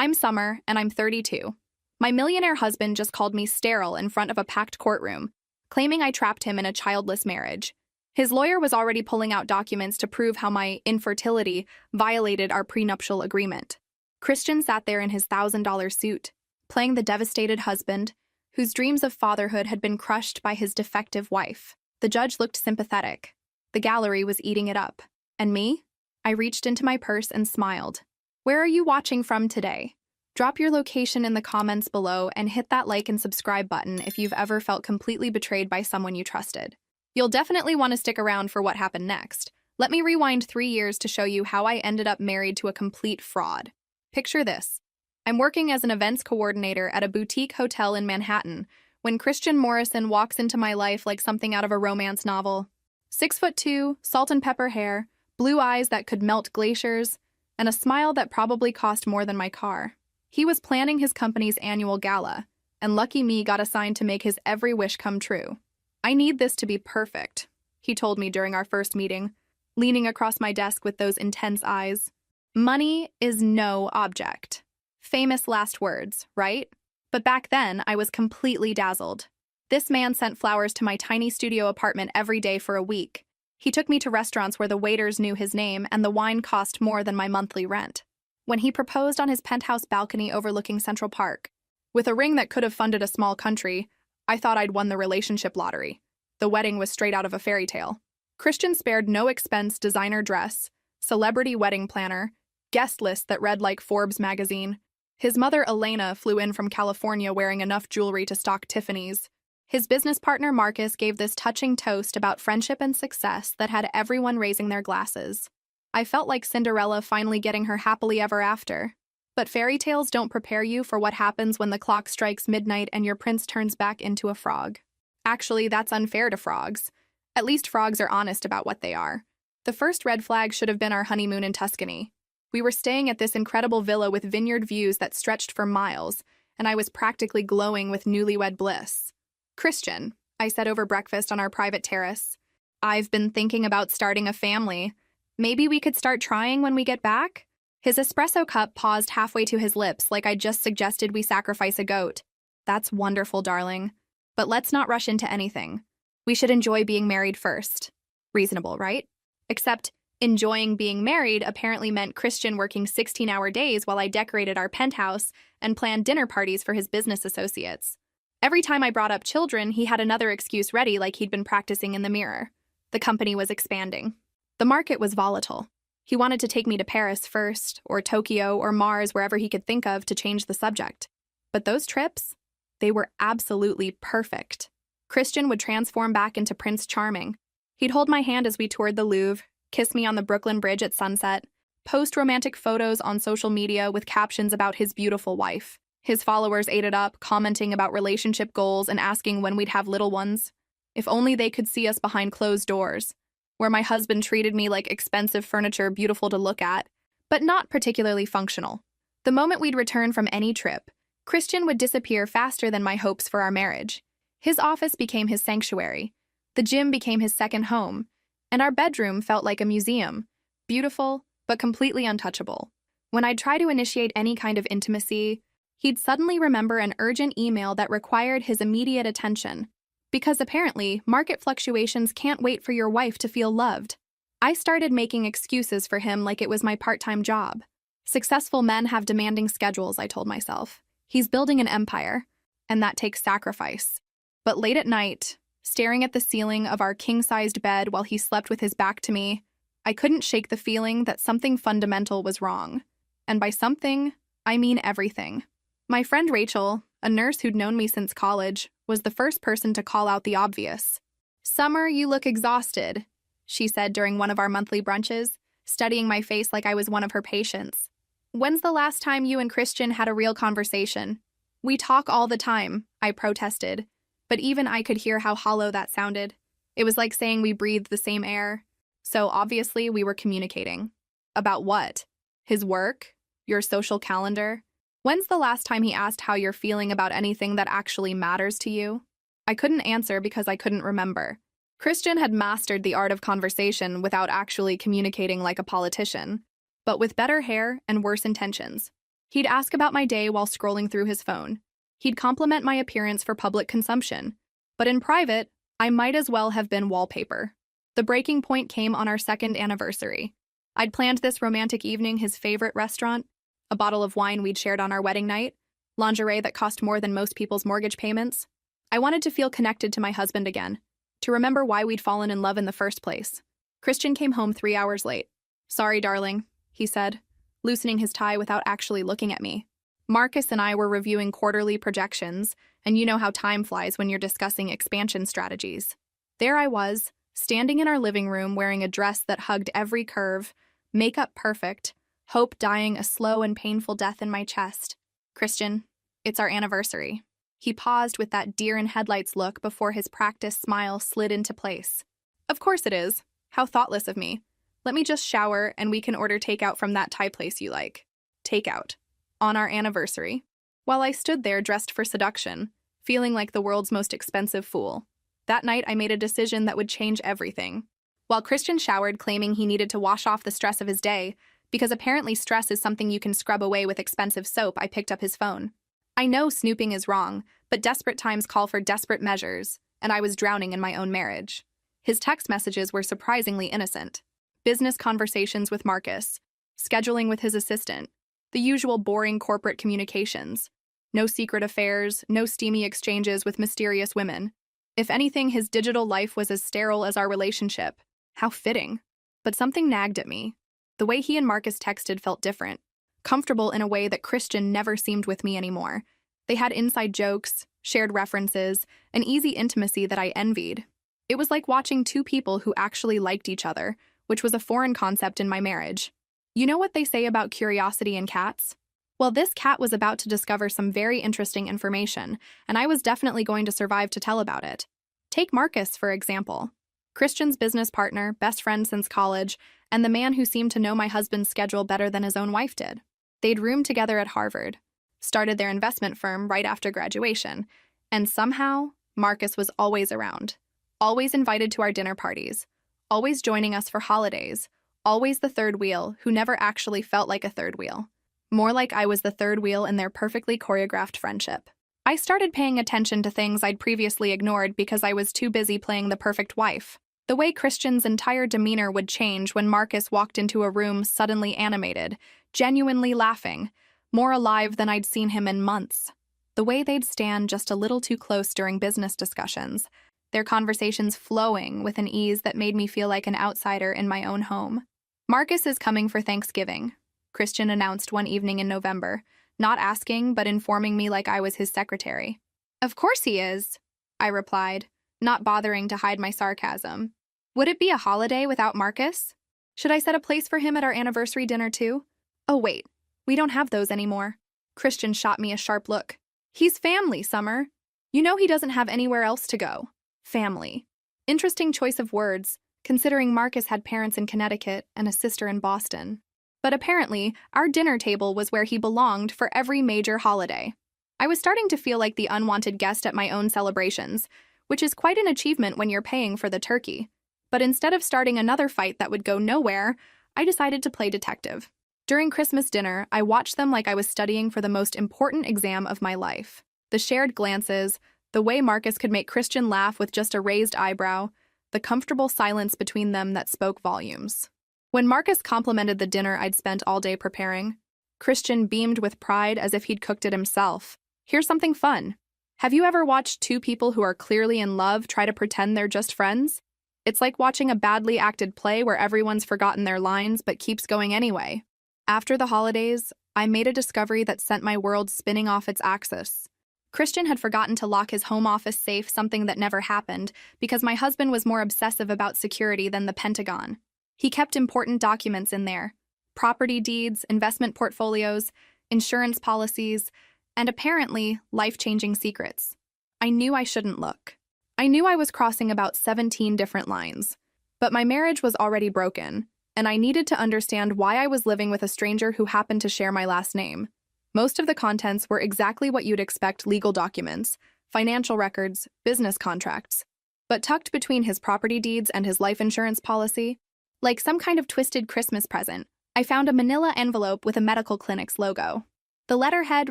I'm Summer, and I'm 32. My millionaire husband just called me sterile in front of a packed courtroom, claiming I trapped him in a childless marriage. His lawyer was already pulling out documents to prove how my infertility violated our prenuptial agreement. Christian sat there in his $1,000 suit, playing the devastated husband, whose dreams of fatherhood had been crushed by his defective wife. The judge looked sympathetic. The gallery was eating it up. And me? I reached into my purse and smiled. Where are you watching from today? Drop your location in the comments below and hit that like and subscribe button if you've ever felt completely betrayed by someone you trusted. You'll definitely want to stick around for what happened next. Let me rewind 3 years to show you how I ended up married to a complete fraud. Picture this. I'm working as an events coordinator at a boutique hotel in Manhattan when Christian Morrison walks into my life like something out of a romance novel. 6'2", salt and pepper hair, blue eyes that could melt glaciers, and a smile that probably cost more than my car. He was planning his company's annual gala, and lucky me got assigned to make his every wish come true. I need this to be perfect, he told me during our first meeting, leaning across my desk with those intense eyes. Money is no object. Famous last words, right? But back then, I was completely dazzled. This man sent flowers to my tiny studio apartment every day for a week. He took me to restaurants where the waiters knew his name and the wine cost more than my monthly rent. When he proposed on his penthouse balcony overlooking Central Park, with a ring that could have funded a small country, I thought I'd won the relationship lottery. The wedding was straight out of a fairy tale. Christian spared no expense designer dress, celebrity wedding planner, guest list that read like Forbes magazine. His mother, Elena, flew in from California wearing enough jewelry to stock Tiffany's. His business partner, Marcus, gave this touching toast about friendship and success that had everyone raising their glasses. I felt like Cinderella finally getting her happily ever after. But fairy tales don't prepare you for what happens when the clock strikes midnight and your prince turns back into a frog. Actually, that's unfair to frogs. At least frogs are honest about what they are. The first red flag should have been our honeymoon in Tuscany. We were staying at this incredible villa with vineyard views that stretched for miles, and I was practically glowing with newlywed bliss. Christian, I said over breakfast on our private terrace, I've been thinking about starting a family. Maybe we could start trying when we get back? His espresso cup paused halfway to his lips like I just suggested we sacrifice a goat. That's wonderful, darling. But let's not rush into anything. We should enjoy being married first. Reasonable, right? Except enjoying being married apparently meant Christian working 16-hour days while I decorated our penthouse and planned dinner parties for his business associates. Every time I brought up children, he had another excuse ready like he'd been practicing in the mirror. The company was expanding. The market was volatile. He wanted to take me to Paris first, or Tokyo, or Mars, wherever he could think of to change the subject. But those trips, they were absolutely perfect. Christian would transform back into Prince Charming. He'd hold my hand as we toured the Louvre, kiss me on the Brooklyn Bridge at sunset, post romantic photos on social media with captions about his beautiful wife. His followers ate it up, commenting about relationship goals and asking when we'd have little ones. If only they could see us behind closed doors, where my husband treated me like expensive furniture beautiful to look at, but not particularly functional. The moment we'd return from any trip, Christian would disappear faster than my hopes for our marriage. His office became his sanctuary, the gym became his second home, and our bedroom felt like a museum, beautiful but completely untouchable. When I'd try to initiate any kind of intimacy, he'd suddenly remember an urgent email that required his immediate attention, because apparently market fluctuations can't wait for your wife to feel loved. I started making excuses for him like it was my part-time job. Successful men have demanding schedules, I told myself. He's building an empire, and that takes sacrifice. But late at night, staring at the ceiling of our king-sized bed while he slept with his back to me, I couldn't shake the feeling that something fundamental was wrong. And by something, I mean everything. My friend Rachel, a nurse who'd known me since college, was the first person to call out the obvious. "Summer, you look exhausted," she said during one of our monthly brunches, studying my face like I was one of her patients. "When's the last time you and Christian had a real conversation?" "We talk all the time," I protested, but even I could hear how hollow that sounded. It was like saying we breathed the same air. So obviously we were communicating. About what? His work? Your social calendar? When's the last time he asked how you're feeling about anything that actually matters to you? I couldn't answer because I couldn't remember. Christian had mastered the art of conversation without actually communicating like a politician, but with better hair and worse intentions. He'd ask about my day while scrolling through his phone. He'd compliment my appearance for public consumption. But in private, I might as well have been wallpaper. The breaking point came on our second anniversary. I'd planned this romantic evening, his favorite restaurant, a bottle of wine we'd shared on our wedding night, lingerie that cost more than most people's mortgage payments. I wanted to feel connected to my husband again, to remember why we'd fallen in love in the first place. Christian came home 3 hours late. "Sorry, darling," he said, loosening his tie without actually looking at me. Marcus and I were reviewing quarterly projections, and you know how time flies when you're discussing expansion strategies. There I was, standing in our living room wearing a dress that hugged every curve, makeup perfect, hope dying a slow and painful death in my chest. "Christian, it's our anniversary." He paused with that deer-in-headlights look before his practiced smile slid into place. "Of course it is. How thoughtless of me. Let me just shower and we can order takeout from that Thai place you like." Takeout. On our anniversary. While I stood there dressed for seduction, feeling like the world's most expensive fool. That night I made a decision that would change everything. While Christian showered claiming he needed to wash off the stress of his day, because apparently stress is something you can scrub away with expensive soap, I picked up his phone. I know snooping is wrong, but desperate times call for desperate measures, and I was drowning in my own marriage. His text messages were surprisingly innocent. Business conversations with Marcus, scheduling with his assistant, the usual boring corporate communications. No secret affairs, no steamy exchanges with mysterious women. If anything, his digital life was as sterile as our relationship. How fitting. But something nagged at me. The way he and Marcus texted felt different. Comfortable in a way that Christian never seemed with me anymore. They had inside jokes, shared references, an easy intimacy that I envied. It was like watching two people who actually liked each other, which was a foreign concept in my marriage. You know what they say about curiosity in cats? Well, this cat was about to discover some very interesting information, and I was definitely going to survive to tell about it. Take Marcus, for example. Christian's business partner, best friend since college, and the man who seemed to know my husband's schedule better than his own wife did. They'd roomed together at Harvard, started their investment firm right after graduation, and somehow, Marcus was always around. Always invited to our dinner parties, always joining us for holidays, always the third wheel who never actually felt like a third wheel. More like I was the third wheel in their perfectly choreographed friendship. I started paying attention to things I'd previously ignored because I was too busy playing the perfect wife. The way Christian's entire demeanor would change when Marcus walked into a room suddenly animated, genuinely laughing, more alive than I'd seen him in months. The way they'd stand just a little too close during business discussions, their conversations flowing with an ease that made me feel like an outsider in my own home. "Marcus is coming for Thanksgiving," Christian announced one evening in November, not asking but informing me like I was his secretary. "Of course he is," I replied, not bothering to hide my sarcasm. Would it be a holiday without Marcus? Should I set a place for him at our anniversary dinner too? Oh wait, we don't have those anymore. Christian shot me a sharp look. "He's family, Summer. You know he doesn't have anywhere else to go." Family. Interesting choice of words, considering Marcus had parents in Connecticut and a sister in Boston. But apparently, our dinner table was where he belonged for every major holiday. I was starting to feel like the unwanted guest at my own celebrations, which is quite an achievement when you're paying for the turkey. But instead of starting another fight that would go nowhere, I decided to play detective. During Christmas dinner, I watched them like I was studying for the most important exam of my life. The shared glances, the way Marcus could make Christian laugh with just a raised eyebrow, the comfortable silence between them that spoke volumes. When Marcus complimented the dinner I'd spent all day preparing, Christian beamed with pride as if he'd cooked it himself. Here's something fun. Have you ever watched two people who are clearly in love try to pretend they're just friends? It's like watching a badly acted play where everyone's forgotten their lines but keeps going anyway. After the holidays, I made a discovery that sent my world spinning off its axis. Christian had forgotten to lock his home office safe, something that never happened, because my husband was more obsessive about security than the Pentagon. He kept important documents in there: property deeds, investment portfolios, insurance policies, and apparently life-changing secrets. I knew I shouldn't look. I knew I was crossing about 17 different lines. But my marriage was already broken, and I needed to understand why I was living with a stranger who happened to share my last name. Most of the contents were exactly what you'd expect: legal documents, financial records, business contracts. But tucked between his property deeds and his life insurance policy, like some kind of twisted Christmas present, I found a manila envelope with a medical clinic's logo. The letterhead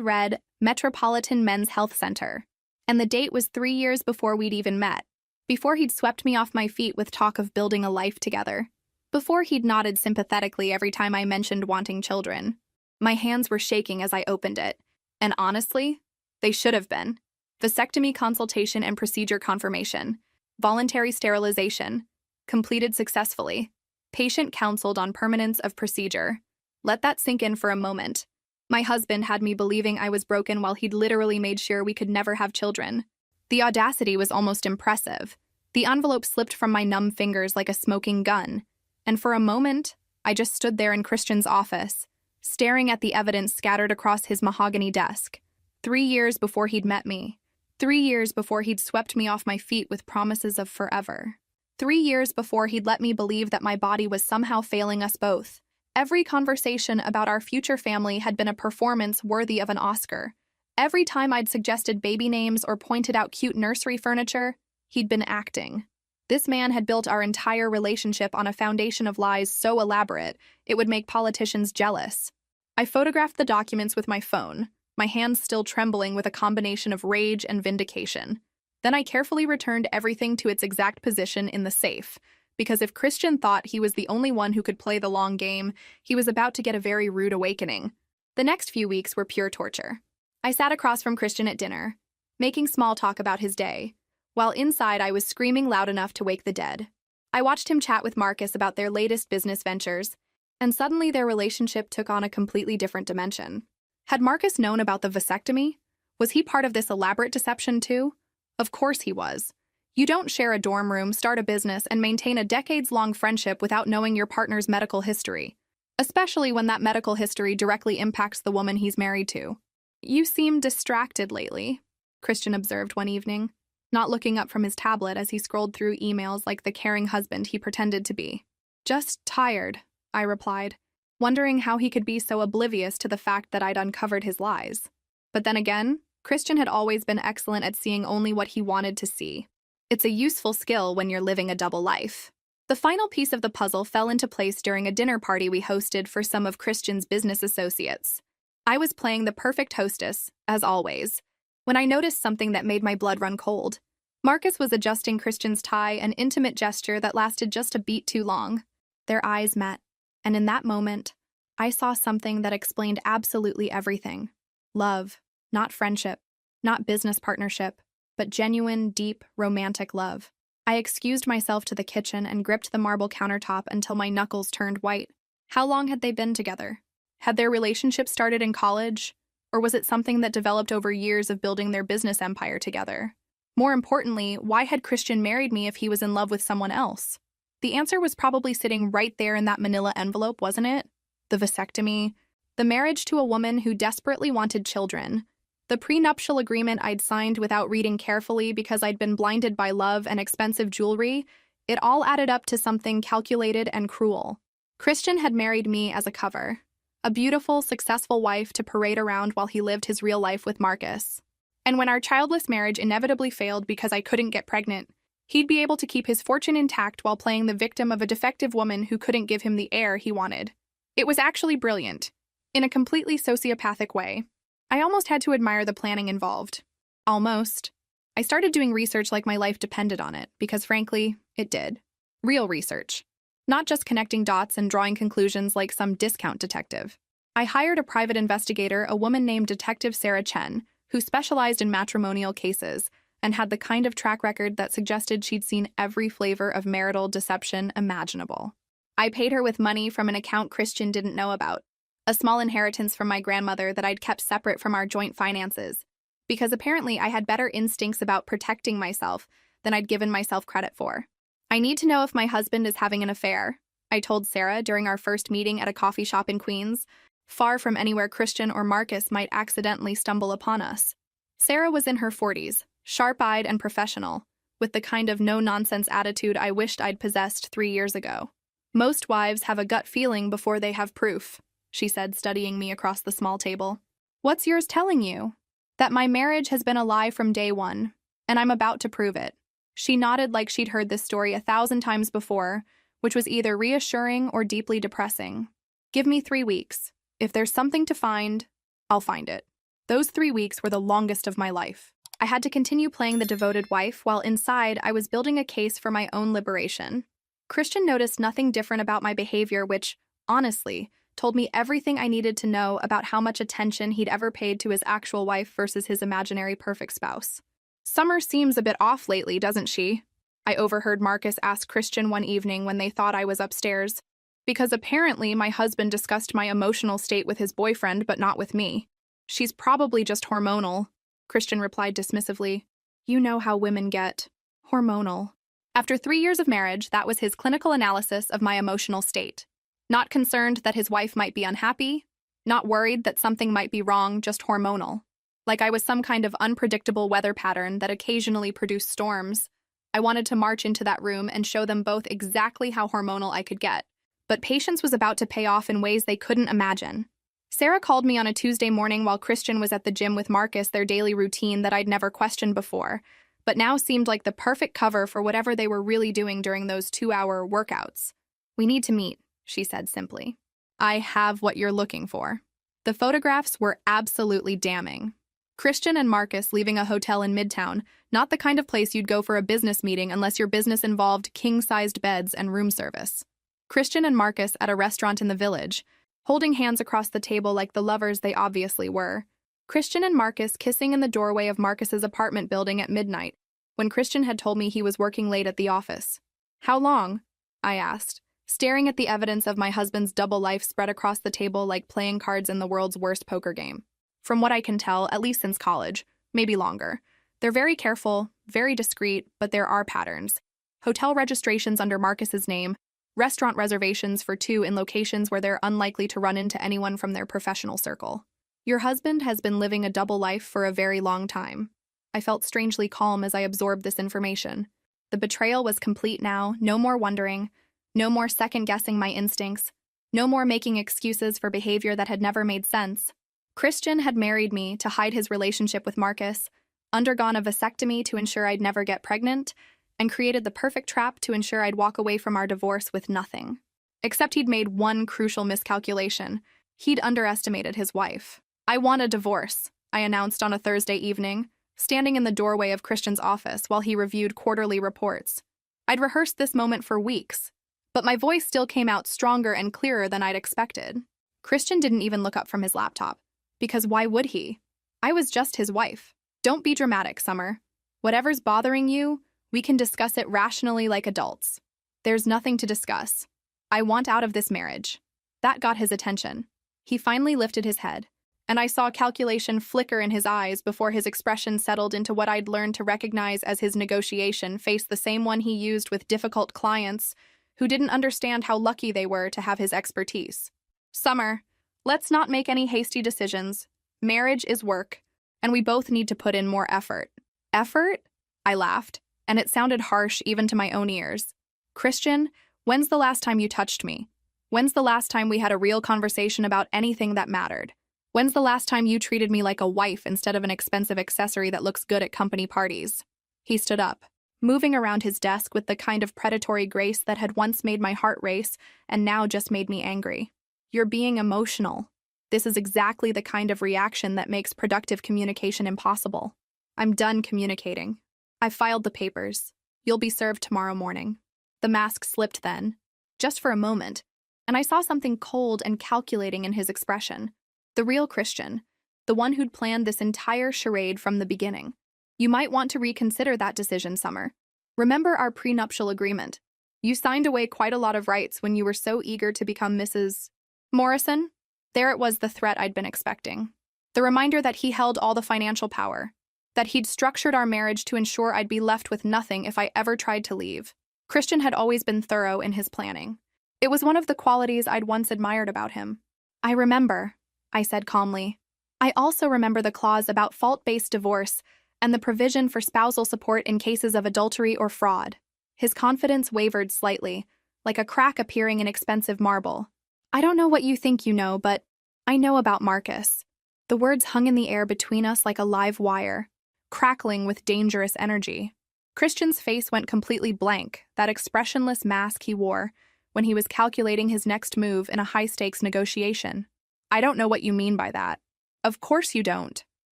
read Metropolitan Men's Health Center, and the date was 3 years before we'd even met, before he'd swept me off my feet with talk of building a life together, before he'd nodded sympathetically every time I mentioned wanting children. My hands were shaking as I opened it, and honestly, they should have been. Vasectomy consultation and procedure confirmation. Voluntary sterilization. Completed successfully. Patient counseled on permanence of procedure. Let that sink in for a moment. My husband had me believing I was broken while he'd literally made sure we could never have children. The audacity was almost impressive. The envelope slipped from my numb fingers like a smoking gun, and for a moment, I just stood there in Christian's office, staring at the evidence scattered across his mahogany desk. 3 years before he'd met me. 3 years before he'd swept me off my feet with promises of forever. 3 years before he'd let me believe that my body was somehow failing us both. Every conversation about our future family had been a performance worthy of an Oscar. Every time I'd suggested baby names or pointed out cute nursery furniture, he'd been acting. This man had built our entire relationship on a foundation of lies so elaborate, it would make politicians jealous. I photographed the documents with my phone, my hands still trembling with a combination of rage and vindication. Then I carefully returned everything to its exact position in the safe, because if Christian thought he was the only one who could play the long game, he was about to get a very rude awakening. The next few weeks were pure torture. I sat across from Christian at dinner, making small talk about his day, while inside I was screaming loud enough to wake the dead. I watched him chat with Marcus about their latest business ventures, and suddenly their relationship took on a completely different dimension. Had Marcus known about the vasectomy? Was he part of this elaborate deception too? Of course he was. You don't share a dorm room, start a business, and maintain a decades-long friendship without knowing your partner's medical history, especially when that medical history directly impacts the woman he's married to. You seem distracted lately, Christian observed one evening, not looking up from his tablet as he scrolled through emails like the caring husband he pretended to be. Just tired, I replied, wondering how he could be so oblivious to the fact that I'd uncovered his lies. But then again, Christian had always been excellent at seeing only what he wanted to see. It's a useful skill when you're living a double life. The final piece of the puzzle fell into place during a dinner party we hosted for some of Christian's business associates. I was playing the perfect hostess, as always, when I noticed something that made my blood run cold. Marcus was adjusting Christian's tie, an intimate gesture that lasted just a beat too long. Their eyes met, and in that moment, I saw something that explained absolutely everything. Love, not friendship, not business partnership, but genuine, deep, romantic love. I excused myself to the kitchen and gripped the marble countertop until my knuckles turned white. How long had they been together? Had their relationship started in college? Or was it something that developed over years of building their business empire together? More importantly, why had Christian married me if he was in love with someone else? The answer was probably sitting right there in that manila envelope, wasn't it? The vasectomy, the marriage to a woman who desperately wanted children, the prenuptial agreement I'd signed without reading carefully because I'd been blinded by love and expensive jewelry, it all added up to something calculated and cruel. Christian had married me as a cover, a beautiful, successful wife to parade around while he lived his real life with Marcus. And when our childless marriage inevitably failed because I couldn't get pregnant, he'd be able to keep his fortune intact while playing the victim of a defective woman who couldn't give him the heir he wanted. It was actually brilliant, in a completely sociopathic way. I almost had to admire the planning involved. Almost. I started doing research like my life depended on it, because frankly, it did. Real research. Not just connecting dots and drawing conclusions like some discount detective. I hired a private investigator, a woman named Detective Sarah Chen, who specialized in matrimonial cases and had the kind of track record that suggested she'd seen every flavor of marital deception imaginable. I paid her with money from an account Christian didn't know about, a small inheritance from my grandmother that I'd kept separate from our joint finances, because apparently I had better instincts about protecting myself than I'd given myself credit for. I need to know if my husband is having an affair, I told Sarah during our first meeting at a coffee shop in Queens, far from anywhere Christian or Marcus might accidentally stumble upon us. Sarah was in her 40s, sharp-eyed and professional, with the kind of no-nonsense attitude I wished I'd possessed 3 years ago. Most wives have a gut feeling before they have proof, she said, studying me across the small table. What's yours telling you? That my marriage has been a lie from day one, and I'm about to prove it. She nodded like she'd heard this story 1,000 times before, which was either reassuring or deeply depressing. Give me 3 weeks. If there's something to find, I'll find it. Those 3 weeks were the longest of my life. I had to continue playing the devoted wife while inside I was building a case for my own liberation. Christian noticed nothing different about my behavior, which, honestly, told me everything I needed to know about how much attention he'd ever paid to his actual wife versus his imaginary perfect spouse. Summer seems a bit off lately, doesn't she? I overheard Marcus ask Christian one evening when they thought I was upstairs, because apparently my husband discussed my emotional state with his boyfriend but not with me. She's probably just hormonal, Christian replied dismissively. You know how women get. Hormonal. After 3 years of marriage, that was his clinical analysis of my emotional state. Not concerned that his wife might be unhappy, not worried that something might be wrong, just hormonal. Like I was some kind of unpredictable weather pattern that occasionally produced storms. I wanted to march into that room and show them both exactly how hormonal I could get. But patience was about to pay off in ways they couldn't imagine. Sarah called me on a Tuesday morning while Christian was at the gym with Marcus, their daily routine that I'd never questioned before, but now seemed like the perfect cover for whatever they were really doing during those 2-hour workouts. We need to meet, she said simply. I have what you're looking for. The photographs were absolutely damning. Christian and Marcus leaving a hotel in Midtown, not the kind of place you'd go for a business meeting unless your business involved king-sized beds and room service. Christian and Marcus at a restaurant in the Village, holding hands across the table like the lovers they obviously were. Christian and Marcus kissing in the doorway of Marcus's apartment building at midnight, when Christian had told me he was working late at the office. How long? I asked, staring at the evidence of my husband's double life spread across the table like playing cards in the world's worst poker game. From what I can tell, at least since college, maybe longer. They're very careful, very discreet, but there are patterns. Hotel registrations under Marcus's name, restaurant reservations for 2 in locations where they're unlikely to run into anyone from their professional circle. Your husband has been living a double life for a very long time. I felt strangely calm as I absorbed this information. The betrayal was complete now, no more wondering, no more second-guessing my instincts, no more making excuses for behavior that had never made sense. Christian had married me to hide his relationship with Marcus, undergone a vasectomy to ensure I'd never get pregnant, and created the perfect trap to ensure I'd walk away from our divorce with nothing. Except he'd made one crucial miscalculation. He'd underestimated his wife. I want a divorce, I announced on a Thursday evening, standing in the doorway of Christian's office while he reviewed quarterly reports. I'd rehearsed this moment for weeks, but my voice still came out stronger and clearer than I'd expected. Christian didn't even look up from his laptop, because why would he? I was just his wife. Don't be dramatic, Summer. Whatever's bothering you, we can discuss it rationally like adults. There's nothing to discuss. I want out of this marriage. That got his attention. He finally lifted his head, and I saw calculation flicker in his eyes before his expression settled into what I'd learned to recognize as his negotiation face, the same one he used with difficult clients who didn't understand how lucky they were to have his expertise. Summer, let's not make any hasty decisions. Marriage is work, and we both need to put in more effort. Effort? I laughed, and it sounded harsh even to my own ears. Christian, when's the last time you touched me? When's the last time we had a real conversation about anything that mattered? When's the last time you treated me like a wife instead of an expensive accessory that looks good at company parties? He stood up, moving around his desk with the kind of predatory grace that had once made my heart race and now just made me angry. You're being emotional. This is exactly the kind of reaction that makes productive communication impossible. I'm done communicating. I've filed the papers. You'll be served tomorrow morning. The mask slipped then, just for a moment, and I saw something cold and calculating in his expression. The real Christian, the one who'd planned this entire charade from the beginning. You might want to reconsider that decision, Summer. Remember our prenuptial agreement. You signed away quite a lot of rights when you were so eager to become Mrs. Morrison. There it was, the threat I'd been expecting. The reminder that he held all the financial power, that he'd structured our marriage to ensure I'd be left with nothing if I ever tried to leave. Christian had always been thorough in his planning. It was one of the qualities I'd once admired about him. I remember, I said calmly. I also remember the clause about fault-based divorce and the provision for spousal support in cases of adultery or fraud. His confidence wavered slightly, like a crack appearing in expensive marble. I don't know what you think you know, but I know about Marcus. The words hung in the air between us like a live wire, crackling with dangerous energy. Christian's face went completely blank, that expressionless mask he wore when he was calculating his next move in a high-stakes negotiation. I don't know what you mean by that. Of course you don't.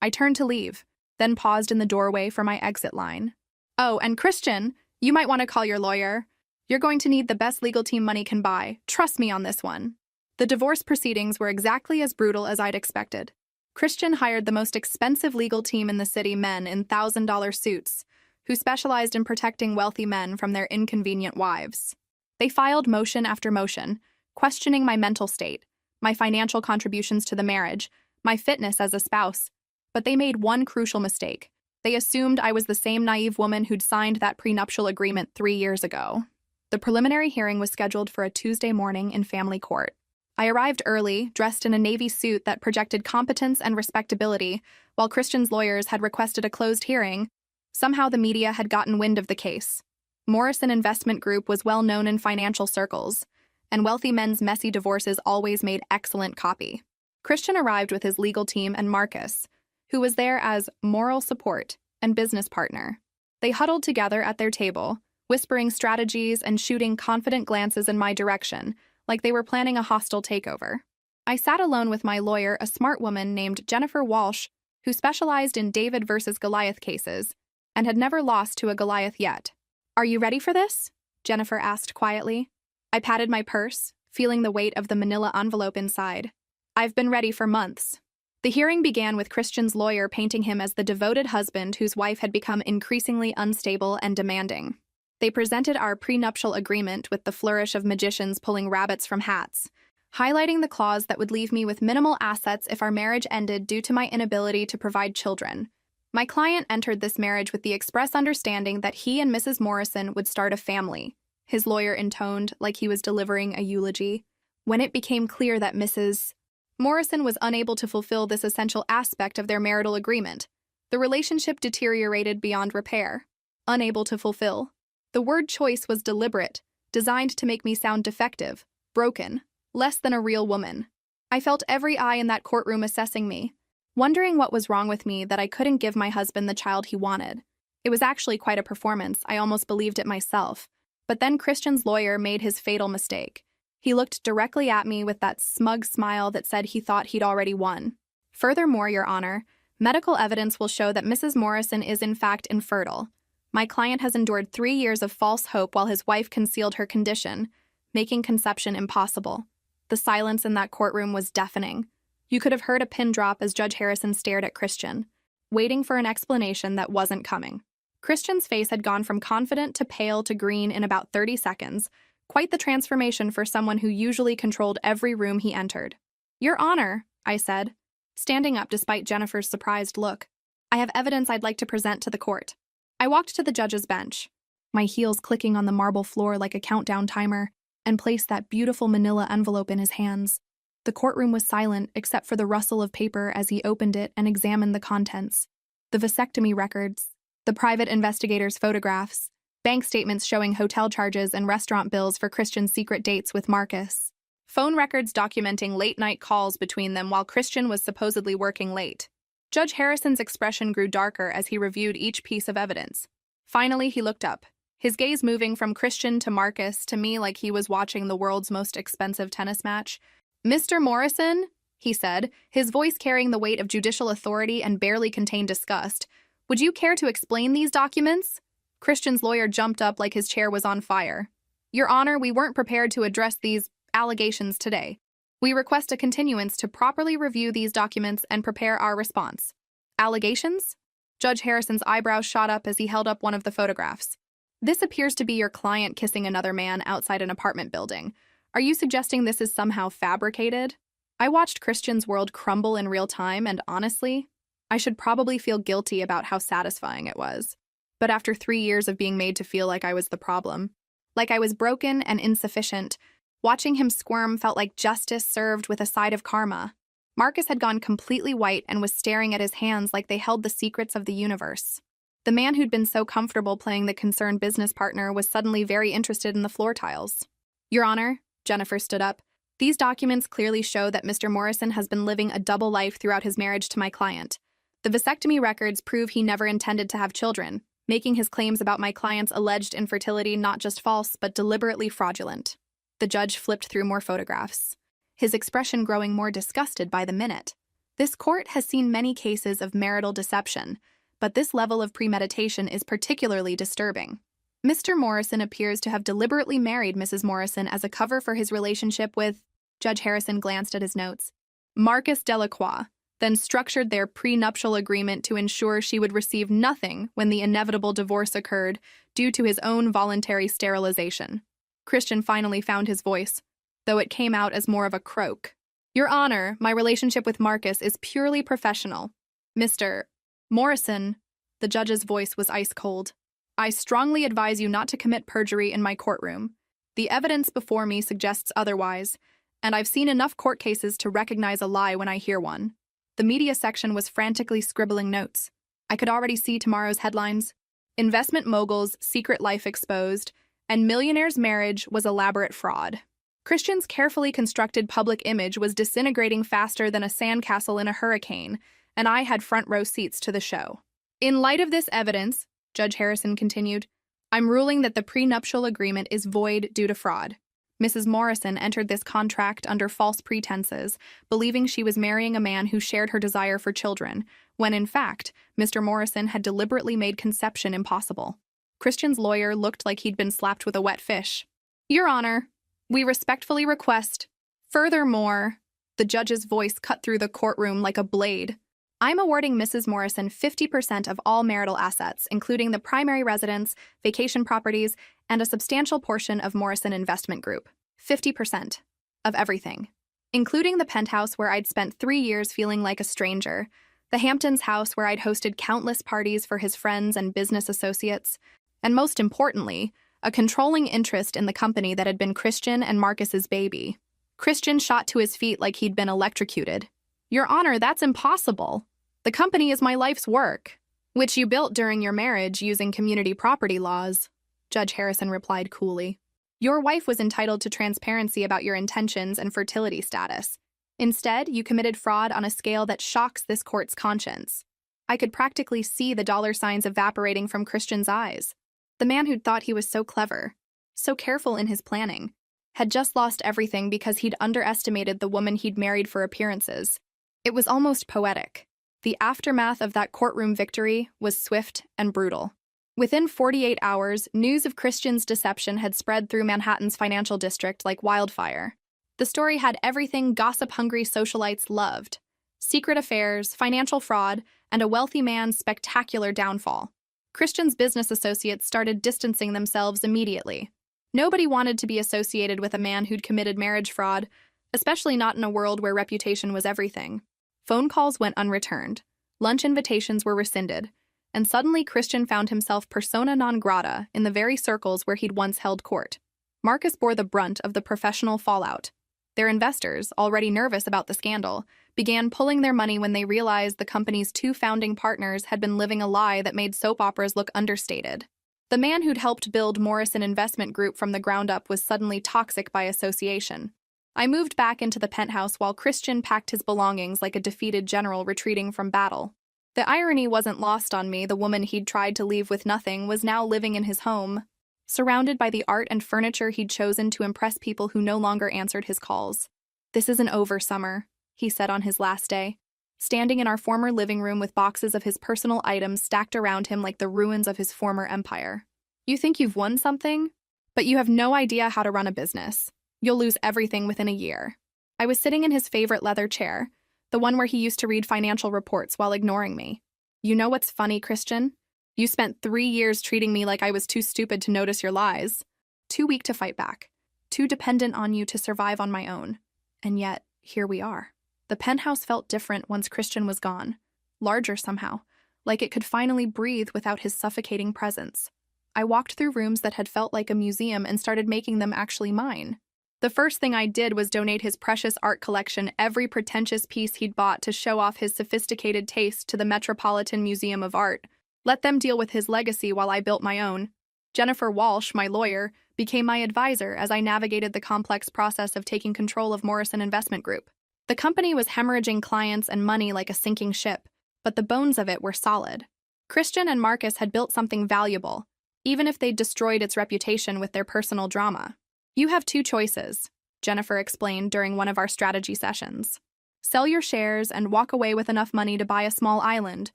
I turned to leave, then paused in the doorway for my exit line. Oh, and Christian, you might want to call your lawyer. You're going to need the best legal team money can buy. Trust me on this one. The divorce proceedings were exactly as brutal as I'd expected. Christian hired the most expensive legal team in the city, men in $1,000 suits, who specialized in protecting wealthy men from their inconvenient wives. They filed motion after motion, questioning my mental state, my financial contributions to the marriage, my fitness as a spouse. But they made one crucial mistake. They assumed I was the same naive woman who'd signed that prenuptial agreement 3 years ago. The preliminary hearing was scheduled for a Tuesday morning in family court. I arrived early, dressed in a navy suit that projected competence and respectability, while Christian's lawyers had requested a closed hearing. Somehow the media had gotten wind of the case. Morrison Investment Group was well known in financial circles, and wealthy men's messy divorces always made excellent copy. Christian arrived with his legal team and Marcus, who was there as moral support and business partner. They huddled together at their table, whispering strategies and shooting confident glances in my direction, like they were planning a hostile takeover. I sat alone with my lawyer, a smart woman named Jennifer Walsh, who specialized in David versus Goliath cases and had never lost to a Goliath yet. "Are you ready for this?" Jennifer asked quietly. I patted my purse, feeling the weight of the manila envelope inside. "I've been ready for months." The hearing began with Christian's lawyer painting him as the devoted husband whose wife had become increasingly unstable and demanding. They presented our prenuptial agreement with the flourish of magicians pulling rabbits from hats, highlighting the clause that would leave me with minimal assets if our marriage ended due to my inability to provide children. My client entered this marriage with the express understanding that he and Mrs. Morrison would start a family, his lawyer intoned like he was delivering a eulogy. When it became clear that Mrs. Morrison was unable to fulfill this essential aspect of their marital agreement, the relationship deteriorated beyond repair. Unable to fulfill. The word choice was deliberate, designed to make me sound defective, broken, less than a real woman. I felt every eye in that courtroom assessing me, wondering what was wrong with me that I couldn't give my husband the child he wanted. It was actually quite a performance, I almost believed it myself. But then Christian's lawyer made his fatal mistake. He looked directly at me with that smug smile that said he thought he'd already won. "Furthermore, Your Honor, medical evidence will show that Mrs. Morrison is in fact infertile. My client has endured 3 years of false hope while his wife concealed her condition, making conception impossible." The silence in that courtroom was deafening. You could have heard a pin drop as Judge Harrison stared at Christian, waiting for an explanation that wasn't coming. Christian's face had gone from confident to pale to green in about 30 seconds, quite the transformation for someone who usually controlled every room he entered. "Your Honor," I said, standing up despite Jennifer's surprised look, "I have evidence I'd like to present to the court." I walked to the judge's bench, my heels clicking on the marble floor like a countdown timer, and placed that beautiful manila envelope in his hands. The courtroom was silent except for the rustle of paper as he opened it and examined the contents. The vasectomy records, the private investigator's photographs, bank statements showing hotel charges and restaurant bills for Christian's secret dates with Marcus. Phone records documenting late-night calls between them while Christian was supposedly working late. Judge Harrison's expression grew darker as he reviewed each piece of evidence. Finally, he looked up, his gaze moving from Christian to Marcus to me like he was watching the world's most expensive tennis match. "Mr. Morrison," he said, his voice carrying the weight of judicial authority and barely contained disgust, "would you care to explain these documents?" Christian's lawyer jumped up like his chair was on fire. "Your Honor, we weren't prepared to address these allegations today. We request a continuance to properly review these documents and prepare our response." "Allegations?" Judge Harrison's eyebrows shot up as he held up one of the photographs. "This appears to be your client kissing another man outside an apartment building. Are you suggesting this is somehow fabricated?" I watched Christian's world crumble in real time, and honestly, I should probably feel guilty about how satisfying it was. But after 3 years of being made to feel like I was the problem, like I was broken and insufficient, watching him squirm felt like justice served with a side of karma. Marcus had gone completely white and was staring at his hands like they held the secrets of the universe. The man who'd been so comfortable playing the concerned business partner was suddenly very interested in the floor tiles. "Your Honor," Jennifer stood up, "these documents clearly show that Mr. Morrison has been living a double life throughout his marriage to my client. The vasectomy records prove he never intended to have children, making his claims about my client's alleged infertility not just false, but deliberately fraudulent." The judge flipped through more photographs, his expression growing more disgusted by the minute. This court has seen many cases of marital deception, but this level of premeditation is particularly disturbing. Mr. Morrison appears to have deliberately married Mrs. Morrison as a cover for his relationship with, Judge Harrison glanced at his notes, Marcus Delacroix, then structured their prenuptial agreement to ensure she would receive nothing when the inevitable divorce occurred due to his own voluntary sterilization. Christian finally found his voice, though it came out as more of a croak. Your Honor, my relationship with Marcus is purely professional. Mr. Morrison, the judge's voice was ice cold. I strongly advise you not to commit perjury in my courtroom. The evidence before me suggests otherwise, and I've seen enough court cases to recognize a lie when I hear one. The media section was frantically scribbling notes. I could already see tomorrow's headlines. Investment mogul's secret life exposed, and Millionaire's marriage was elaborate fraud. Christian's carefully constructed public image was disintegrating faster than a sandcastle in a hurricane, and I had front row seats to the show. In light of this evidence, Judge Harrison continued, I'm ruling that the prenuptial agreement is void due to fraud. Mrs. Morrison entered this contract under false pretenses, believing she was marrying a man who shared her desire for children, when in fact, Mr. Morrison had deliberately made conception impossible. Christian's lawyer looked like he'd been slapped with a wet fish. Your Honor, we respectfully request. Furthermore, the judge's voice cut through the courtroom like a blade. I'm awarding Mrs. Morrison 50% of all marital assets, including the primary residence, vacation properties, and a substantial portion of Morrison Investment Group. 50% of everything, including the penthouse where I'd spent 3 years feeling like a stranger, the Hamptons house where I'd hosted countless parties for his friends and business associates, and most importantly, a controlling interest in the company that had been Christian and Marcus's baby. Christian shot to his feet like he'd been electrocuted. Your Honor, that's impossible. The company is my life's work, which you built during your marriage using community property laws, Judge Harrison replied coolly. Your wife was entitled to transparency about your intentions and fertility status. Instead, you committed fraud on a scale that shocks this court's conscience. I could practically see the dollar signs evaporating from Christian's eyes. The man who'd thought he was so clever, so careful in his planning, had just lost everything because he'd underestimated the woman he'd married for appearances. It was almost poetic. The aftermath of that courtroom victory was swift and brutal. Within 48 hours, news of Christian's deception had spread through Manhattan's financial district like wildfire. The story had everything gossip-hungry socialites loved: secret affairs, financial fraud, and a wealthy man's spectacular downfall. Christian's business associates started distancing themselves immediately. Nobody wanted to be associated with a man who'd committed marriage fraud, especially not in a world where reputation was everything. Phone calls went unreturned, lunch invitations were rescinded, and suddenly Christian found himself persona non grata in the very circles where he'd once held court. Marcus bore the brunt of the professional fallout. Their investors, already nervous about the scandal, began pulling their money when they realized the company's 2 founding partners had been living a lie that made soap operas look understated. The man who'd helped build Morrison Investment Group from the ground up was suddenly toxic by association. I moved back into the penthouse while Christian packed his belongings like a defeated general retreating from battle. The irony wasn't lost on me. The woman he'd tried to leave with nothing was now living in his home, surrounded by the art and furniture he'd chosen to impress people who no longer answered his calls. This isn't over, Summer, he said on his last day, standing in our former living room with boxes of his personal items stacked around him like the ruins of his former empire. You think you've won something? But you have no idea how to run a business. You'll lose everything within a year. I was sitting in his favorite leather chair, the one where he used to read financial reports while ignoring me. You know what's funny, Christian? You spent 3 years treating me like I was too stupid to notice your lies, too weak to fight back, too dependent on you to survive on my own. And yet, here we are. The penthouse felt different once Christian was gone, larger somehow, like it could finally breathe without his suffocating presence. I walked through rooms that had felt like a museum and started making them actually mine. The first thing I did was donate his precious art collection, every pretentious piece he'd bought, to show off his sophisticated taste to the Metropolitan Museum of Art. Let them deal with his legacy while I built my own. Jennifer Walsh, my lawyer, became my advisor as I navigated the complex process of taking control of Morrison Investment Group. The company was hemorrhaging clients and money like a sinking ship, but the bones of it were solid. Christian and Marcus had built something valuable, even if they'd destroyed its reputation with their personal drama. You have 2 choices, Jennifer explained during one of our strategy sessions. Sell your shares and walk away with enough money to buy a small island,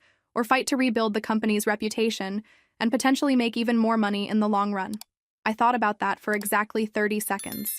or fight to rebuild the company's reputation and potentially make even more money in the long run. I thought about that for exactly 30 seconds.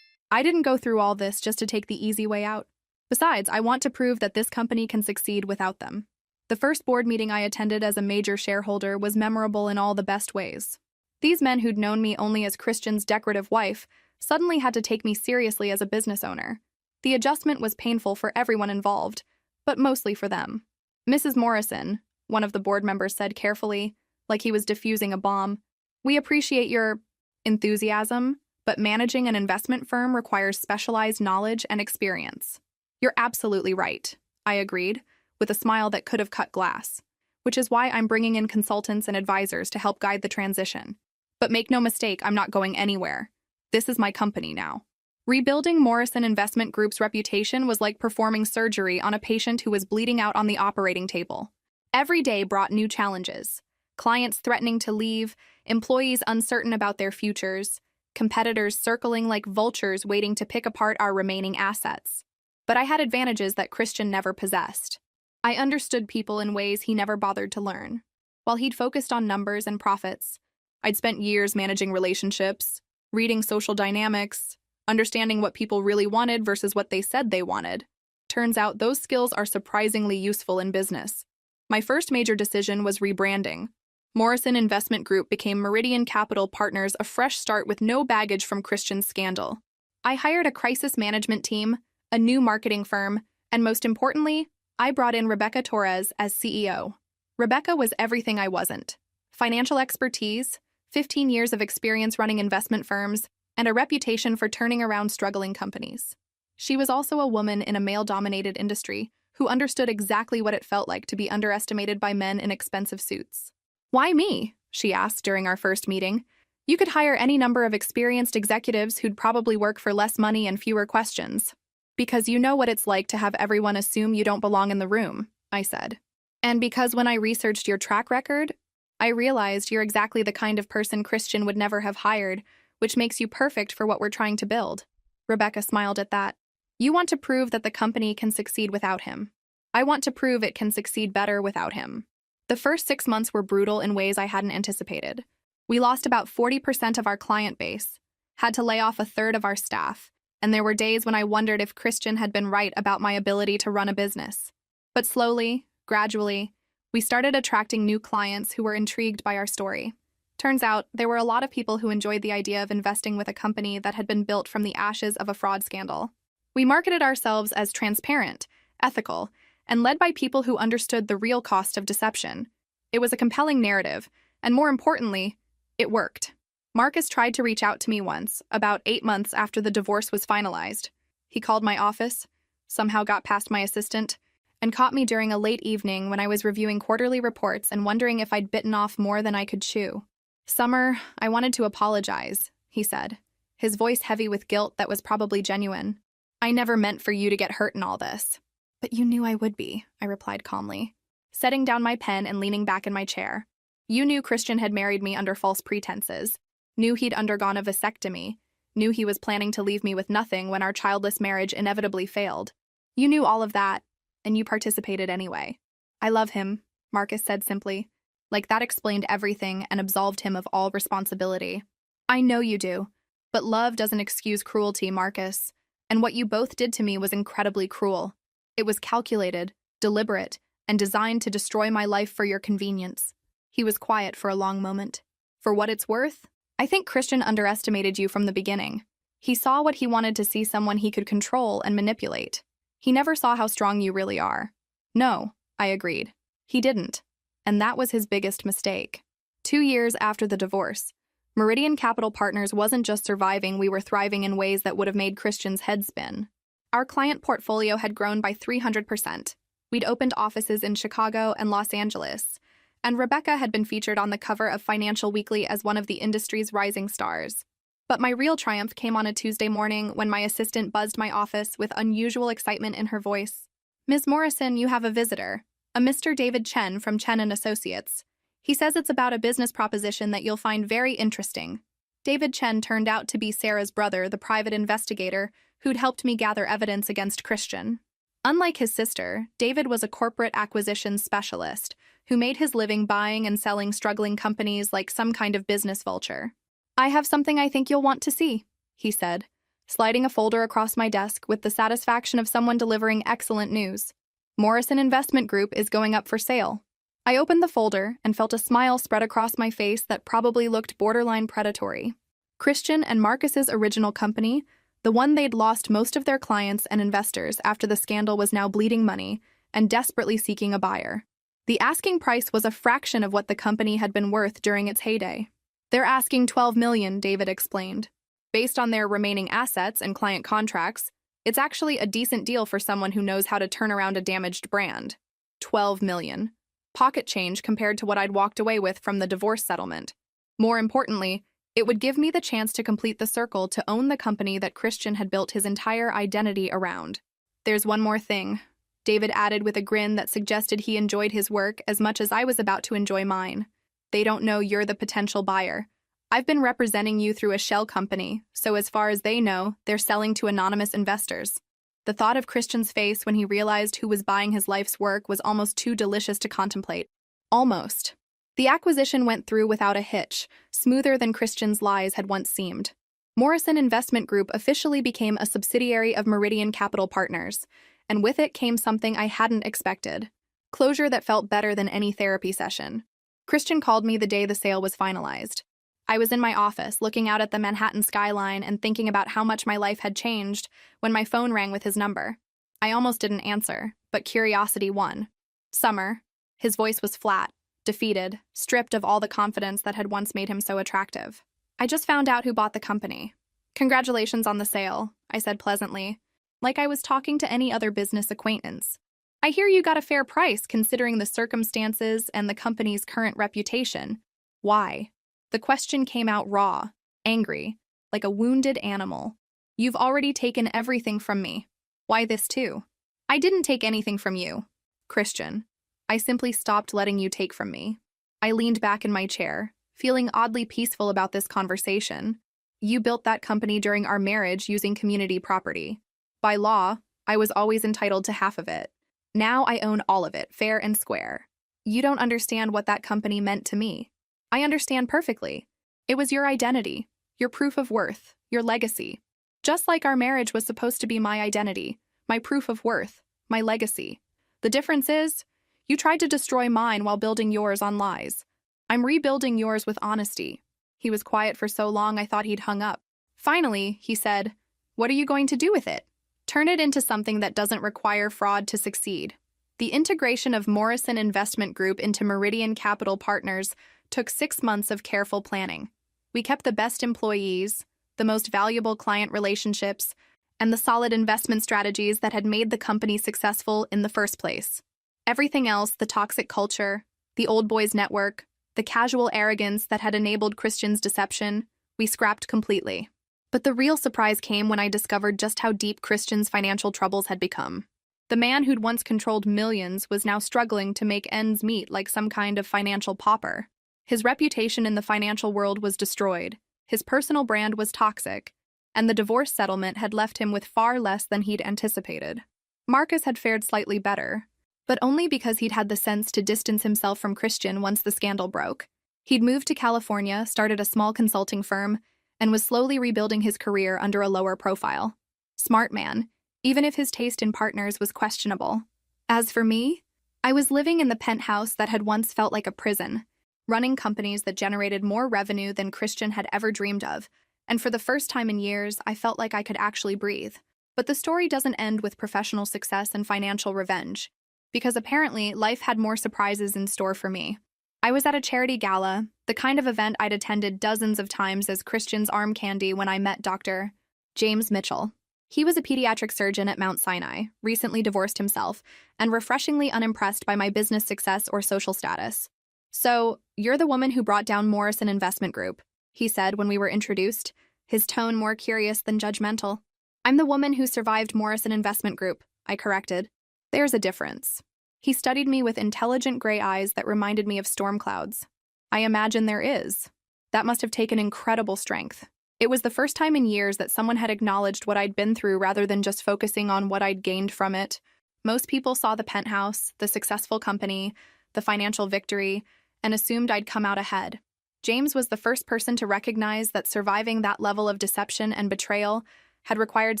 I didn't go through all this just to take the easy way out. Besides, I want to prove that this company can succeed without them. The first board meeting I attended as a major shareholder was memorable in all the best ways. These men who'd known me only as Christian's decorative wife suddenly had to take me seriously as a business owner. The adjustment was painful for everyone involved, but mostly for them. Mrs. Morrison, one of the board members said carefully, like he was defusing a bomb, "We appreciate your enthusiasm, but managing an investment firm requires specialized knowledge and experience." "You're absolutely right," I agreed, with a smile that could have cut glass, which is why I'm bringing in consultants and advisors to help guide the transition. But make no mistake, I'm not going anywhere. This is my company now. Rebuilding Morrison Investment Group's reputation was like performing surgery on a patient who was bleeding out on the operating table. Every day brought new challenges. Clients threatening to leave, employees uncertain about their futures, competitors circling like vultures waiting to pick apart our remaining assets. But I had advantages that Christian never possessed. I understood people in ways he never bothered to learn. While he'd focused on numbers and profits, I'd spent years managing relationships, reading social dynamics, understanding what people really wanted versus what they said they wanted. Turns out those skills are surprisingly useful in business. My first major decision was rebranding. Morrison Investment Group became Meridian Capital Partners, a fresh start with no baggage from Christian's scandal. I hired a crisis management team, a new marketing firm, and most importantly, I brought in Rebecca Torres as CEO. Rebecca was everything I wasn't. Financial expertise, 15 years of experience running investment firms, and a reputation for turning around struggling companies. She was also a woman in a male-dominated industry who understood exactly what it felt like to be underestimated by men in expensive suits. "Why me?" she asked during our first meeting. "You could hire any number of experienced executives who'd probably work for less money and fewer questions." "Because you know what it's like to have everyone assume you don't belong in the room," I said. "And because when I researched your track record, I realized you're exactly the kind of person Christian would never have hired, which makes you perfect for what we're trying to build." Rebecca smiled at that. "You want to prove that the company can succeed without him. I want to prove it can succeed better without him." The first 6 months were brutal in ways I hadn't anticipated. We lost about 40% of our client base, had to lay off a third of our staff, and there were days when I wondered if Christian had been right about my ability to run a business. But slowly, gradually, we started attracting new clients who were intrigued by our story. Turns out, there were a lot of people who enjoyed the idea of investing with a company that had been built from the ashes of a fraud scandal. We marketed ourselves as transparent, ethical, and led by people who understood the real cost of deception. It was a compelling narrative, and more importantly, it worked. Marcus tried to reach out to me once, about 8 months after the divorce was finalized. He called my office, somehow got past my assistant, and caught me during a late evening when I was reviewing quarterly reports and wondering if I'd bitten off more than I could chew. "Summer, I wanted to apologize," he said, his voice heavy with guilt that was probably genuine. "I never meant for you to get hurt in all this." "But you knew I would be," I replied calmly, setting down my pen and leaning back in my chair. "You knew Christian had married me under false pretenses, knew he'd undergone a vasectomy, knew he was planning to leave me with nothing when our childless marriage inevitably failed. You knew all of that, and you participated anyway." "I love him," Marcus said simply. Like that explained everything and absolved him of all responsibility. "I know you do, but love doesn't excuse cruelty, Marcus, and what you both did to me was incredibly cruel. It was calculated, deliberate, and designed to destroy my life for your convenience." He was quiet for a long moment. "For what it's worth, I think Christian underestimated you from the beginning. He saw what he wanted to see, someone he could control and manipulate. He never saw how strong you really are." "No," I agreed. "He didn't. And that was his biggest mistake." 2 years after the divorce, Meridian Capital Partners wasn't just surviving, we were thriving in ways that would have made Christian's head spin. Our client portfolio had grown by 300%. We'd opened offices in Chicago and Los Angeles, and Rebecca had been featured on the cover of Financial Weekly as one of the industry's rising stars. But my real triumph came on a Tuesday morning when my assistant buzzed my office with unusual excitement in her voice. "Ms. Morrison, you have a visitor, a Mr. David Chen from Chen & Associates. He says it's about a business proposition that you'll find very interesting." David Chen turned out to be Sarah's brother, the private investigator who'd helped me gather evidence against Christian. Unlike his sister, David was a corporate acquisitions specialist who made his living buying and selling struggling companies like some kind of business vulture. "I have something I think you'll want to see," he said, sliding a folder across my desk with the satisfaction of someone delivering excellent news. "Morrison Investment Group is going up for sale." I opened the folder and felt a smile spread across my face that probably looked borderline predatory. Christian and Marcus's original company, the one they'd lost most of their clients and investors after the scandal, was now bleeding money and desperately seeking a buyer. The asking price was a fraction of what the company had been worth during its heyday. "They're asking $12 million, David explained. "Based on their remaining assets and client contracts, it's actually a decent deal for someone who knows how to turn around a damaged brand." $12 million. Pocket change compared to what I'd walked away with from the divorce settlement. More importantly, it would give me the chance to complete the circle to own the company that Christian had built his entire identity around. "There's one more thing," David added with a grin that suggested he enjoyed his work as much as I was about to enjoy mine. "They don't know you're the potential buyer. I've been representing you through a shell company, so as far as they know, they're selling to anonymous investors." The thought of Christian's face when he realized who was buying his life's work was almost too delicious to contemplate. Almost. The acquisition went through without a hitch, smoother than Christian's lies had once seemed. Morrison Investment Group officially became a subsidiary of Meridian Capital Partners, and with it came something I hadn't expected. Closure that felt better than any therapy session. Christian called me the day the sale was finalized. I was in my office, looking out at the Manhattan skyline and thinking about how much my life had changed when my phone rang with his number. I almost didn't answer, but curiosity won. "Summer." His voice was flat, defeated, stripped of all the confidence that had once made him so attractive. "I just found out who bought the company." "Congratulations on the sale," I said pleasantly, like I was talking to any other business acquaintance. "I hear you got a fair price considering the circumstances and the company's current reputation. Why?" The question came out raw, angry, like a wounded animal. "You've already taken everything from me. Why this too?" "I didn't take anything from you, Christian. I simply stopped letting you take from me." I leaned back in my chair, feeling oddly peaceful about this conversation. "You built that company during our marriage using community property. By law, I was always entitled to half of it. Now I own all of it, fair and square. You don't understand what that company meant to me. I understand perfectly. It was your identity, your proof of worth, your legacy. Just like our marriage was supposed to be my identity, my proof of worth, my legacy. The difference is, you tried to destroy mine while building yours on lies. I'm rebuilding yours with honesty." He was quiet for so long I thought he'd hung up. Finally, he said, "What are you going to do with it?" "Turn it into something that doesn't require fraud to succeed." The integration of Morrison Investment Group into Meridian Capital Partners took 6 months of careful planning. We kept the best employees, the most valuable client relationships, and the solid investment strategies that had made the company successful in the first place. Everything else, the toxic culture, the old boys network, the casual arrogance that had enabled Christian's deception, we scrapped completely. But the real surprise came when I discovered just how deep Christian's financial troubles had become. The man who'd once controlled millions was now struggling to make ends meet like some kind of financial pauper. His reputation in the financial world was destroyed, his personal brand was toxic, and the divorce settlement had left him with far less than he'd anticipated. Marcus had fared slightly better, but only because he'd had the sense to distance himself from Christian once the scandal broke. He'd moved to California, started a small consulting firm, and was slowly rebuilding his career under a lower profile. Smart man, even if his taste in partners was questionable. As for me, I was living in the penthouse that had once felt like a prison, running companies that generated more revenue than Christian had ever dreamed of, and for the first time in years, I felt like I could actually breathe. But the story doesn't end with professional success and financial revenge, because apparently life had more surprises in store for me. I was at a charity gala, the kind of event I'd attended dozens of times as Christian's arm candy when I met Dr. James Mitchell. He was a pediatric surgeon at Mount Sinai, recently divorced himself, and refreshingly unimpressed by my business success or social status. "So, you're the woman who brought down Morrison Investment Group," he said when we were introduced, his tone more curious than judgmental. "I'm the woman who survived Morrison Investment Group," I corrected. "There's a difference." He studied me with intelligent gray eyes that reminded me of storm clouds. "I imagine there is." That must have taken incredible strength. It was the first time in years that someone had acknowledged what I'd been through rather than just focusing on what I'd gained from it. Most people saw the penthouse, the successful company, the financial victory, and assumed I'd come out ahead. James was the first person to recognize that surviving that level of deception and betrayal had required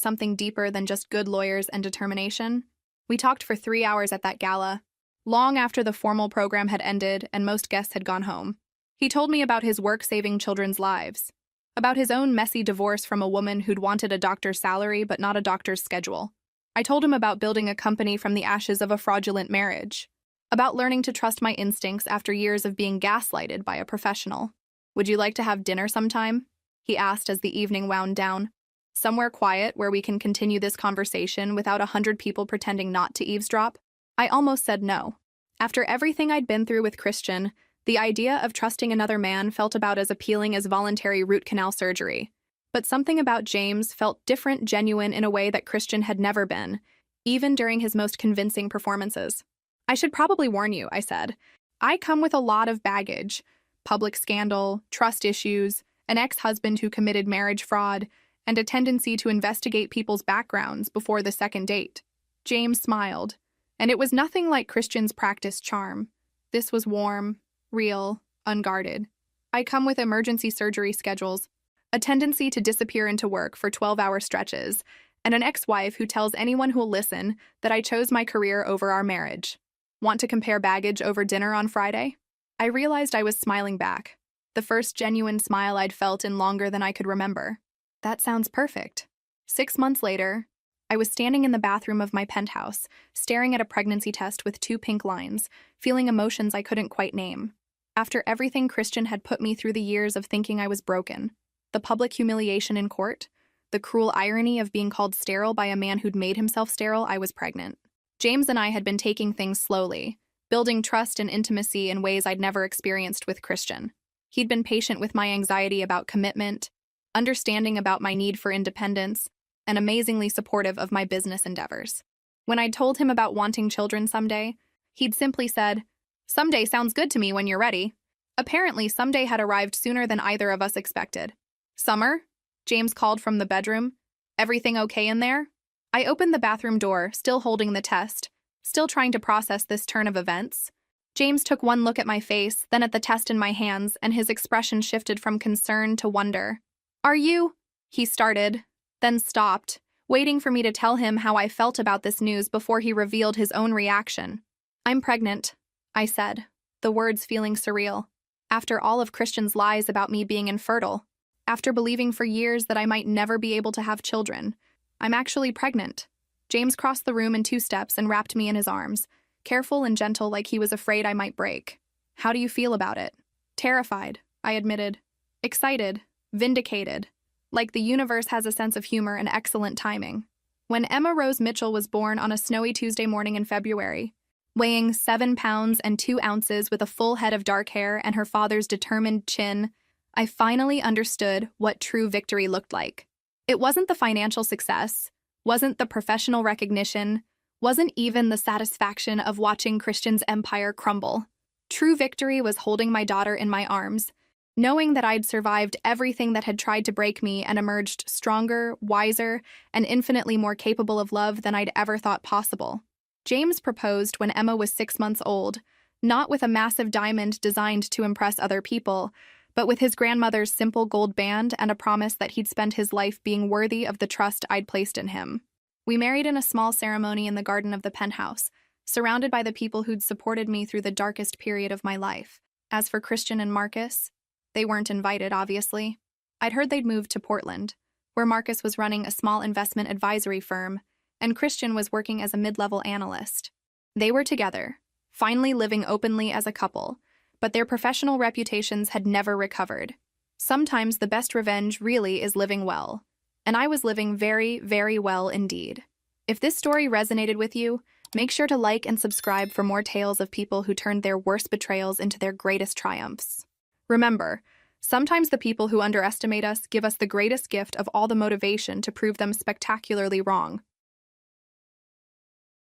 something deeper than just good lawyers and determination. We talked for 3 hours at that gala, long after the formal program had ended and most guests had gone home. He told me about his work saving children's lives, about his own messy divorce from a woman who'd wanted a doctor's salary but not a doctor's schedule. I told him about building a company from the ashes of a fraudulent marriage, about learning to trust my instincts after years of being gaslighted by a professional. "Would you like to have dinner sometime?" he asked as the evening wound down. "Somewhere quiet where we can continue this conversation without 100 people pretending not to eavesdrop?" I almost said no. After everything I'd been through with Christian, the idea of trusting another man felt about as appealing as voluntary root canal surgery. But something about James felt different, genuine in a way that Christian had never been, even during his most convincing performances. "I should probably warn you," I said. "I come with a lot of baggage. Public scandal, trust issues, an ex-husband who committed marriage fraud, and a tendency to investigate people's backgrounds before the second date." James smiled, and it was nothing like Christian's practiced charm. This was warm, real, unguarded. "I come with emergency surgery schedules, a tendency to disappear into work for 12-hour stretches, and an ex-wife who tells anyone who'll listen that I chose my career over our marriage. Want to compare baggage over dinner on Friday?" I realized I was smiling back, the first genuine smile I'd felt in longer than I could remember. That sounds perfect. 6 months later, I was standing in the bathroom of my penthouse, staring at a pregnancy test with 2 pink lines, feeling emotions I couldn't quite name. After everything Christian had put me through the years of thinking I was broken, the public humiliation in court, the cruel irony of being called sterile by a man who'd made himself sterile, I was pregnant. James and I had been taking things slowly, building trust and intimacy in ways I'd never experienced with Christian. He'd been patient with my anxiety about commitment, understanding about my need for independence, and amazingly supportive of my business endeavors. When I'd told him about wanting children someday, he'd simply said, "Someday sounds good to me when you're ready." Apparently, someday had arrived sooner than either of us expected. "Summer?" James called from the bedroom. "Everything okay in there?" I opened the bathroom door, still holding the test, still trying to process this turn of events. James took one look at my face, then at the test in my hands, and his expression shifted from concern to wonder. "Are you?" he started, then stopped, waiting for me to tell him how I felt about this news before he revealed his own reaction. "I'm pregnant," I said, the words feeling surreal. After all of Christian's lies about me being infertile, after believing for years that I might never be able to have children, I'm actually pregnant. James crossed the room in 2 steps and wrapped me in his arms, careful and gentle like he was afraid I might break. "How do you feel about it?" "Terrified," I admitted. "Excited, vindicated, like the universe has a sense of humor and excellent timing." When Emma Rose Mitchell was born on a snowy Tuesday morning in February, weighing 7 pounds and 2 ounces with a full head of dark hair and her father's determined chin, I finally understood what true victory looked like. It wasn't the financial success, wasn't the professional recognition, wasn't even the satisfaction of watching Christian's empire crumble. True victory was holding my daughter in my arms, knowing that I'd survived everything that had tried to break me and emerged stronger, wiser, and infinitely more capable of love than I'd ever thought possible. James proposed when Emma was 6 months old, not with a massive diamond designed to impress other people, but with his grandmother's simple gold band and a promise that he'd spend his life being worthy of the trust I'd placed in him. We married in a small ceremony in the garden of the penthouse, surrounded by the people who'd supported me through the darkest period of my life. As for Christian and Marcus, they weren't invited, obviously. I'd heard they'd moved to Portland, where Marcus was running a small investment advisory firm, and Christian was working as a mid-level analyst. They were together, finally living openly as a couple, but their professional reputations had never recovered. Sometimes the best revenge really is living well, and I was living very, very well indeed. If this story resonated with you, make sure to like and subscribe for more tales of people who turned their worst betrayals into their greatest triumphs. Remember, sometimes the people who underestimate us give us the greatest gift of all the motivation to prove them spectacularly wrong.